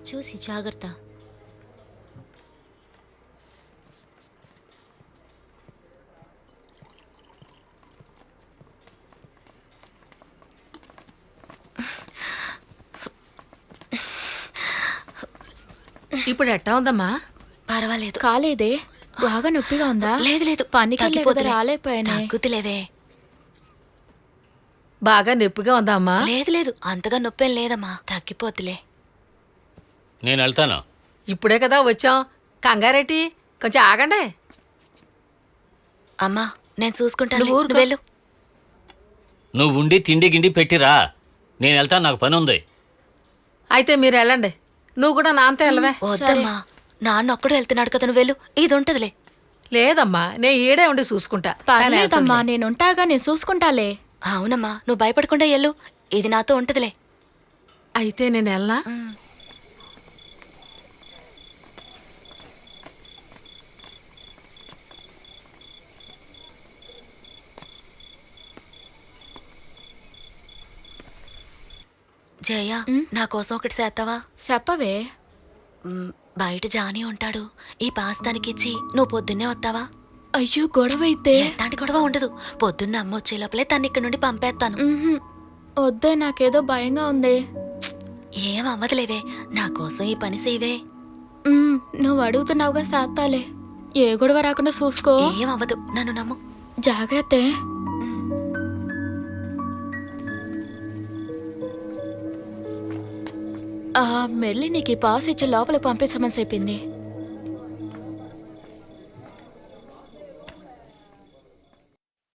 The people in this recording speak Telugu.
చూసి జాగ్రత్త. ఇప్పుడు ఎట్టా ఉందమ్మా? పర్వాలేదు. కాలేదే, బాగా నొప్పిగా ఉందా? లేదు లేదు, పనికి రాలేకపోయానే. తగ్గుతులేవే. బాగా నొప్పిగా ఉందా అమ్మా? లేదు లేదు, అంతగా నొప్పేం లేదమ్మా, తగ్గిపోతులే. నేను వెళ్తాను. ఇప్పుడే కదా వచ్చాం, కంగారేటి, కొంచెం ఆగండి. అమ్మా నేను చూసుకుంటాను, నువ్వు ఊరుకో. నువ్వు వెళ్ళు. నువ్వు ఉండి తిండి గిండి పెట్టిరా. నేను వెళ్తాను, నాకు పని ఉంది. అయితే మీరు వెళ్ళండి, నువ్వు కూడా నాన్నతో వెళ్ళవే. వద్దమ్మా, నాన్న ఒక్కడు వెళ్తున్నాడు కదా, నువ్వు వెళ్ళు, ఇది ఉంటదిలే. లేదమ్మా, నేను ఈడే ఉండి చూసుకుంటా. పర్లేదమ్మా, నేనుంటాగా, నేను చూసుకుంటాలే. అవునమ్మా, నువ్వు భయపడకుండా ఎల్లు, ఇది నాతో ఉంటదిలే. అయితే నేను వెళ్ళనా? జయ, నా కోసం ఒకటి చేస్తావా? చెప్పవే. బయట జానీ ఉంటాడు, ఈ పాస్తానికిచ్చి నువ్వు పొద్దున్నే వస్తావా? అయ్యో, గొడవ అయితే. ఎలాంటి గొడవ ఉండదు, పొద్దున్న అమ్మ వచ్చే లోపలే తను ఇక్కడ నుండి పంపేస్తాను. వద్దే, నాకేదో భయంగా ఉంది. ఏం అవ్వదులేవే, నా కోసం ఈ పని చేయవే. నువ్వు అడుగుతున్నావుగా, చేస్తాలే. ఏ గొడవ రాకుండా చూసుకో. ఏం అవ్వదు, నన్ను నమ్ము. జాగ్రత్త. మెల్లి నీకు ఈ పాస్ ఇచ్చి లోపలికి పంపించమని చెప్పింది.